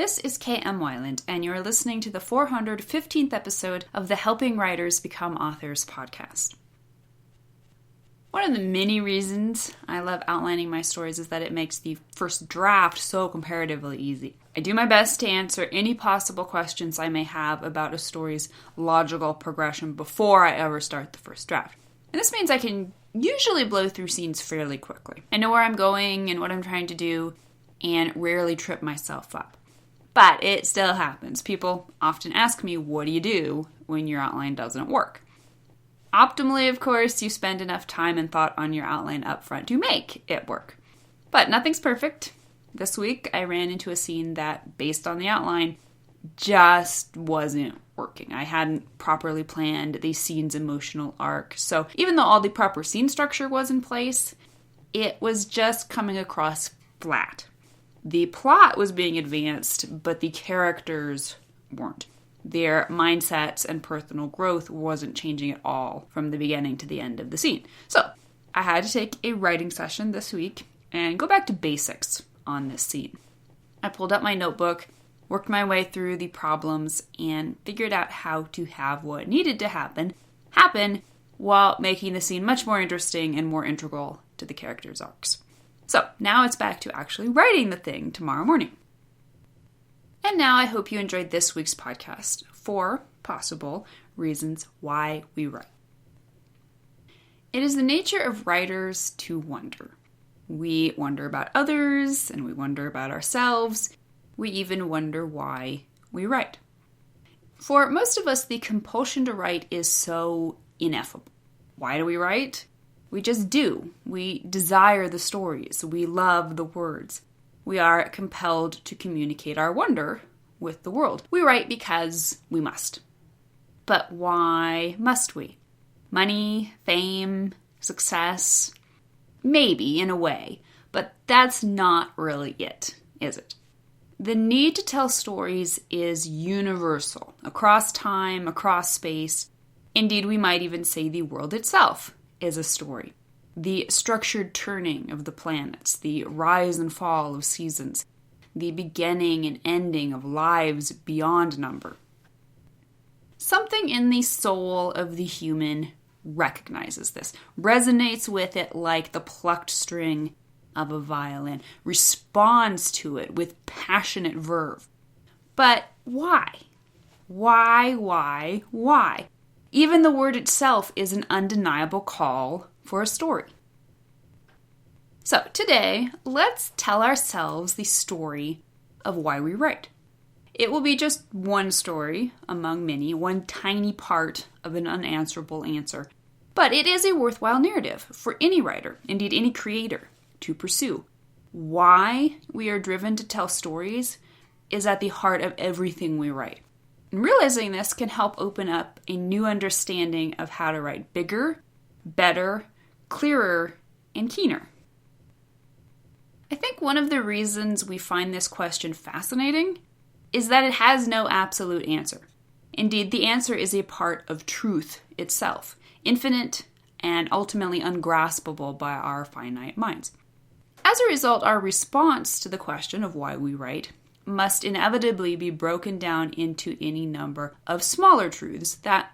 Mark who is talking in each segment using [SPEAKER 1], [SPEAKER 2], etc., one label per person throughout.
[SPEAKER 1] This is KM Weiland, and you're listening to the 415th episode of the Helping Writers Become Authors podcast. One of the many reasons I love outlining my stories is that it makes the first draft so comparatively easy. I do my best to answer any possible questions I may have about a story's logical progression before I ever start the first draft. And this means I can usually blow through scenes fairly quickly. I know where I'm going and what I'm trying to do, and rarely trip myself up. But it still happens. People often ask me, what do you do when your outline doesn't work? Optimally, of course, you spend enough time and thought on your outline up front to make it work. But nothing's perfect. This week, I ran into a scene that, based on the outline, just wasn't working. I hadn't properly planned the scene's emotional arc. So even though all the proper scene structure was in place, it was just coming across flat. The plot was being advanced, but the characters weren't. Their mindsets and personal growth wasn't changing at all from the beginning to the end of the scene. So I had to take a writing session this week and go back to basics on this scene. I pulled up my notebook, worked my way through the problems, and figured out how to have what needed to happen while making the scene much more interesting and more integral to the characters' arcs. So now it's back to actually writing the thing tomorrow morning. And now I hope you enjoyed this week's podcast, 4 possible reasons why we write. It is the nature of writers to wonder. We wonder about others, and we wonder about ourselves. We even wonder why we write. For most of us, the compulsion to write is so ineffable. Why do we write? We just do. We desire the stories. We love the words. We are compelled to communicate our wonder with the world. We write because we must. But why must we? Money, fame, success? Maybe, in a way. But that's not really it, is it? The need to tell stories is universal, across time, across space. Indeed, we might even say the world itself is a story. The structured turning of the planets, the rise and fall of seasons, the beginning and ending of lives beyond number. Something in the soul of the human recognizes this, resonates with it like the plucked string of a violin, responds to it with passionate verve. But why? Why? Even the word itself is an undeniable call for a story. So today, let's tell ourselves the story of why we write. It will be just one story among many, one tiny part of an unanswerable answer. But it is a worthwhile narrative for any writer, indeed any creator, to pursue. Why we are driven to tell stories is at the heart of everything we write. And realizing this can help open up a new understanding of how to write bigger, better, clearer, and keener. I think one of the reasons we find this question fascinating is that it has no absolute answer. Indeed, the answer is a part of truth itself, infinite and ultimately ungraspable by our finite minds. As a result, our response to the question of why we write must inevitably be broken down into any number of smaller truths that,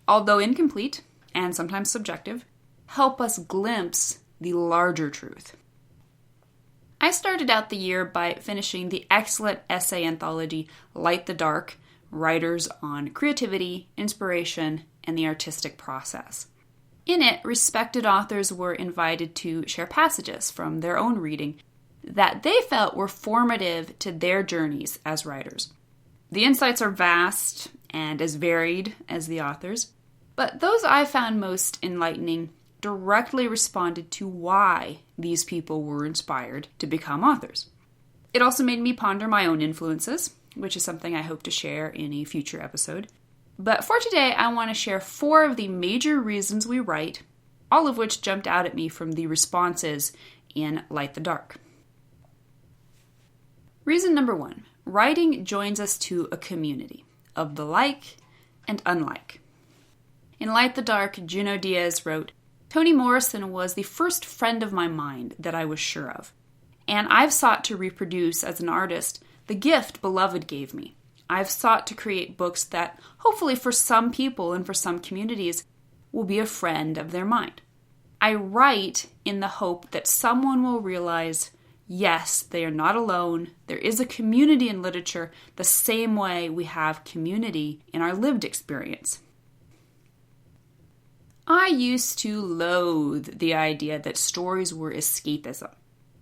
[SPEAKER 1] although incomplete and sometimes subjective, help us glimpse the larger truth. I started out the year by finishing the excellent essay anthology Light the Dark, Writers on Creativity, Inspiration, and the Artistic Process. In it, respected authors were invited to share passages from their own reading that they felt were formative to their journeys as writers. The insights are vast and as varied as the authors, but those I found most enlightening directly responded to why these people were inspired to become authors. It also made me ponder my own influences, which is something I hope to share in a future episode. But for today, I want to share 4 of the major reasons we write, all of which jumped out at me from the responses in Light the Dark. Reason number 1, writing joins us to a community of the like and unlike. In Light the Dark, Junot Diaz wrote, "Toni Morrison was the first friend of my mind that I was sure of, and I've sought to reproduce as an artist the gift Beloved gave me. I've sought to create books that, hopefully for some people and for some communities, will be a friend of their mind. I write in the hope that someone will realize, yes, they are not alone. There is a community in literature the same way we have community in our lived experience. I used to loathe the idea that stories were escapism.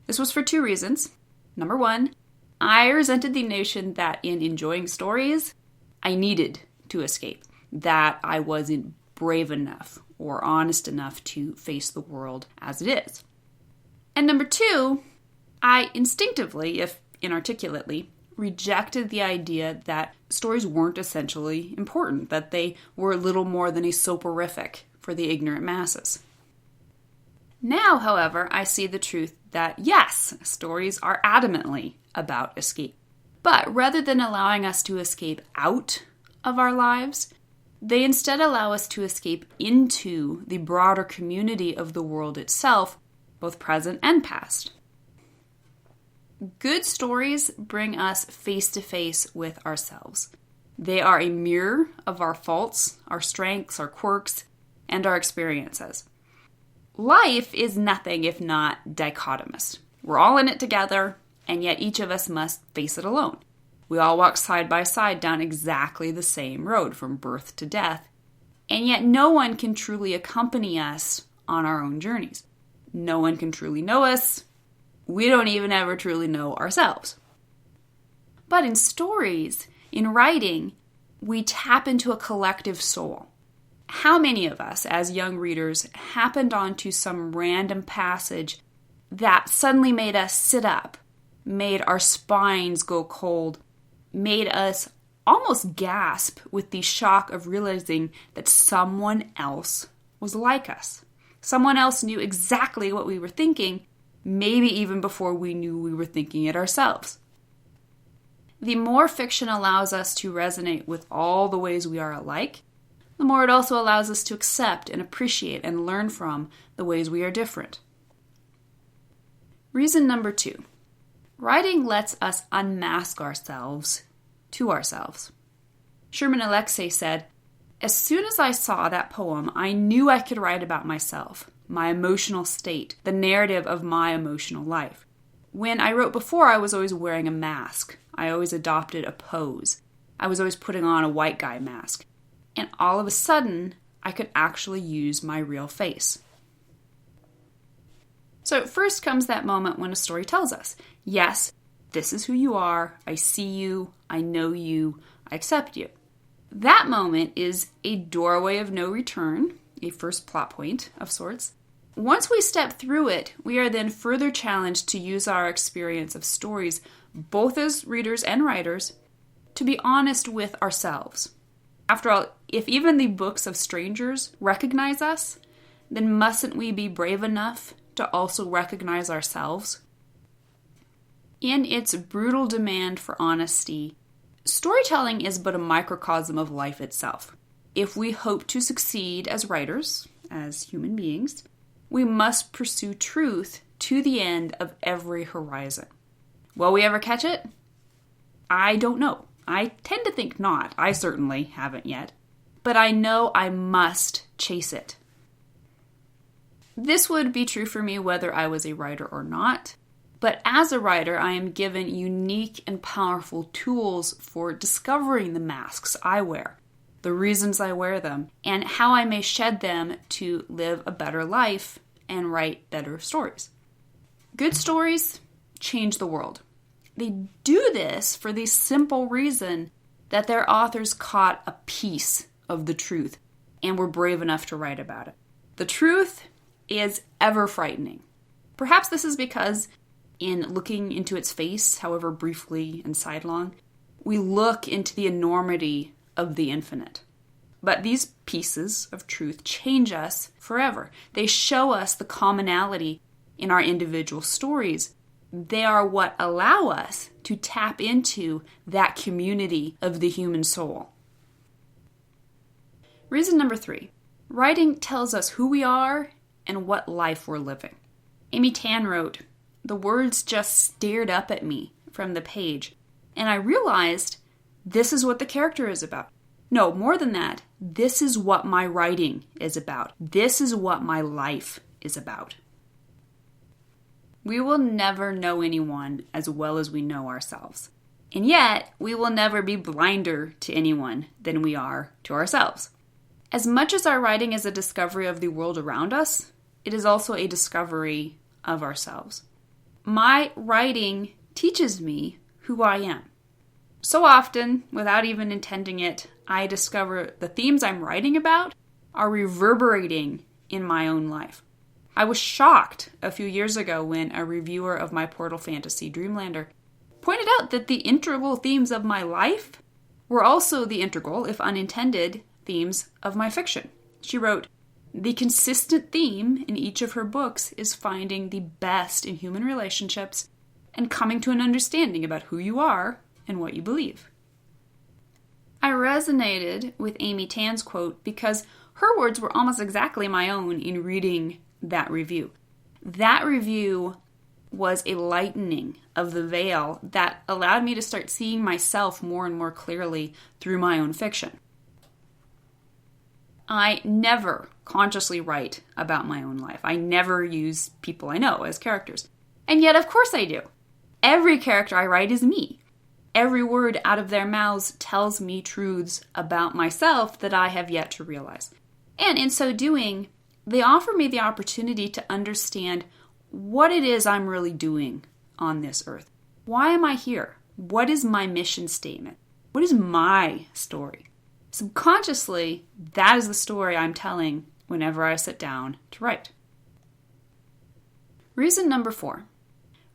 [SPEAKER 1] This was for two reasons. Number one, I resented the notion that in enjoying stories, I needed to escape, that I wasn't brave enough or honest enough to face the world as it is. And number two, I instinctively, if inarticulately, rejected the idea that stories weren't essentially important, that they were little more than a soporific for the ignorant masses. Now, however, I see the truth that yes, stories are adamantly about escape. But rather than allowing us to escape out of our lives, they instead allow us to escape into the broader community of the world itself, both present and past. Good stories bring us face to face with ourselves. They are a mirror of our faults, our strengths, our quirks, and our experiences. Life is nothing if not dichotomous. We're all in it together, and yet each of us must face it alone. We all walk side by side down exactly the same road from birth to death, and yet no one can truly accompany us on our own journeys. No one can truly know us. We don't even ever truly know ourselves. But in stories, in writing, we tap into a collective soul. How many of us, as young readers, happened onto some random passage that suddenly made us sit up, made our spines go cold, made us almost gasp with the shock of realizing that someone else was like us? Someone else knew exactly what we were thinking, maybe even before we knew we were thinking it ourselves. The more fiction allows us to resonate with all the ways we are alike, the more it also allows us to accept and appreciate and learn from the ways we are different. Reason number 2. Writing lets us unmask ourselves to ourselves. Sherman Alexie said, "As soon as I saw that poem, I knew I could write about myself, my emotional state, the narrative of my emotional life. When I wrote before, I was always wearing a mask. I always adopted a pose. I was always putting on a white guy mask. And all of a sudden, I could actually use my real face." So first comes that moment when a story tells us, yes, this is who you are, I see you, I know you, I accept you. That moment is a doorway of no return, a first plot point of sorts. Once we step through it, we are then further challenged to use our experience of stories, both as readers and writers, to be honest with ourselves. After all, if even the books of strangers recognize us, then mustn't we be brave enough to also recognize ourselves? In its brutal demand for honesty, storytelling is but a microcosm of life itself. If we hope to succeed as writers, as human beings, we must pursue truth to the end of every horizon. Will we ever catch it? I don't know. I tend to think not. I certainly haven't yet. But I know I must chase it. This would be true for me whether I was a writer or not. But as a writer, I am given unique and powerful tools for discovering the masks I wear, the reasons I wear them, and how I may shed them to live a better life and write better stories. Good stories change the world. They do this for the simple reason that their authors caught a piece of the truth and were brave enough to write about it. The truth is ever frightening. Perhaps this is because in looking into its face, however briefly and sidelong, we look into the enormity of the infinite. But these pieces of truth change us forever. They show us the commonality in our individual stories. They are what allow us to tap into that community of the human soul. Reason number 3. Writing tells us who we are and what life we're living. Amy Tan wrote, "The words just stared up at me from the page, And I realized this is what the character is about. No, more than that, this is what my writing is about. This is what my life is about. We will never know anyone as well as we know ourselves. And yet, we will never be blinder to anyone than we are to ourselves. As much as our writing is a discovery of the world around us, it is also a discovery of ourselves. My writing teaches me who I am. So often, without even intending it, I discover the themes I'm writing about are reverberating in my own life. I was shocked a few years ago when a reviewer of my Portal Fantasy Dreamlander pointed out that the integral themes of my life were also the integral, if unintended, themes of my fiction. She wrote, "The consistent theme in each of her books is finding the best in human relationships and coming to an understanding about who you are and what you believe." I resonated with Amy Tan's quote because her words were almost exactly my own in reading that review. That review was a lightening of the veil that allowed me to start seeing myself more and more clearly through my own fiction. I never consciously write about my own life. I never use people I know as characters. And yet, of course I do. Every character I write is me. Every word out of their mouths tells me truths about myself that I have yet to realize. And in so doing, they offer me the opportunity to understand what it is I'm really doing on this earth. Why am I here? What is my mission statement? What is my story? Subconsciously, that is the story I'm telling whenever I sit down to write. Reason number 4.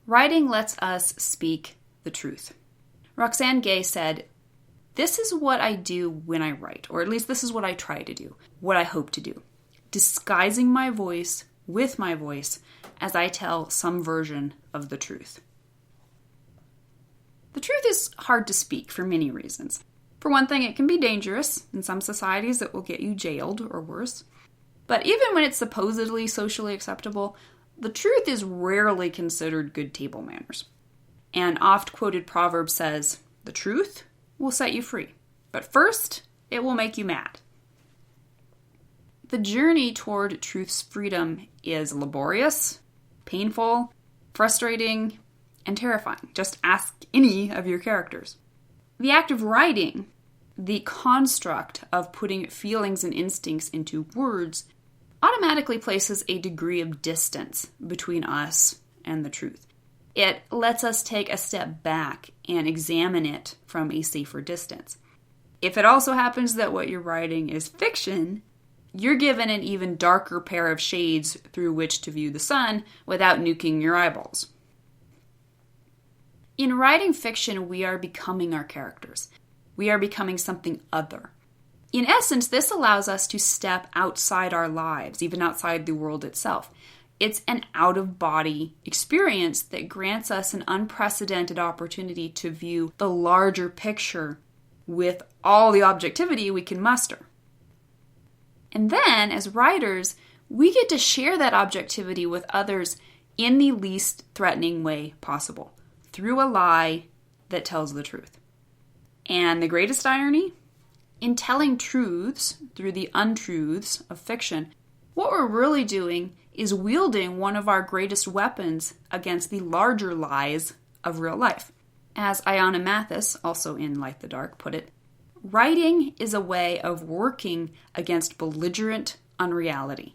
[SPEAKER 1] Writing lets us speak the truth. Roxane Gay said, "This is what I do when I write, or at least this is what I try to do, what I hope to do. Disguising my voice with my voice as I tell some version of the truth." The truth is hard to speak for many reasons. For one thing, it can be dangerous. In some societies, it will get you jailed or worse. But even when it's supposedly socially acceptable, the truth is rarely considered good table manners. An oft-quoted proverb says, "The truth will set you free, but first, it will make you mad." The journey toward truth's freedom is laborious, painful, frustrating, and terrifying. Just ask any of your characters. The act of writing, the construct of putting feelings and instincts into words, automatically places a degree of distance between us and the truth. It lets us take a step back and examine it from a safer distance. If it also happens that what you're writing is fiction, you're given an even darker pair of shades through which to view the sun without nuking your eyeballs. In writing fiction, we are becoming our characters. We are becoming something other. In essence, this allows us to step outside our lives, even outside the world itself. It's an out-of-body experience that grants us an unprecedented opportunity to view the larger picture with all the objectivity we can muster. And then, as writers, we get to share that objectivity with others in the least threatening way possible, through a lie that tells the truth. And the greatest irony? In telling truths through the untruths of fiction, what we're really doing is wielding one of our greatest weapons against the larger lies of real life. As Ayanna Mathis, also in Light the Dark, put it, writing is a way of working against belligerent unreality.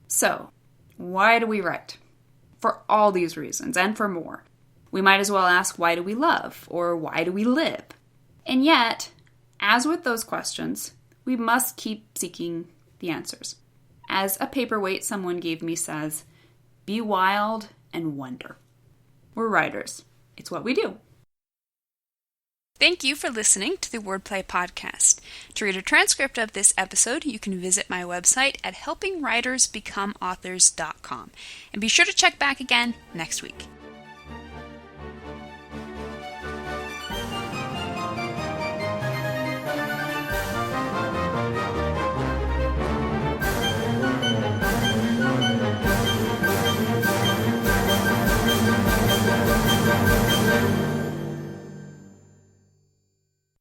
[SPEAKER 1] So, why do we write? For all these reasons, and for more. We might as well ask, why do we love? Or why do we live? And yet, as with those questions, we must keep seeking the answers. As a paperweight someone gave me says, be wild and wonder. We're writers. It's what we do. Thank you for listening to the Wordplay Podcast. To read a transcript of this episode, you can visit my website at helpingwritersbecomeauthors.com. And be sure to check back again next week.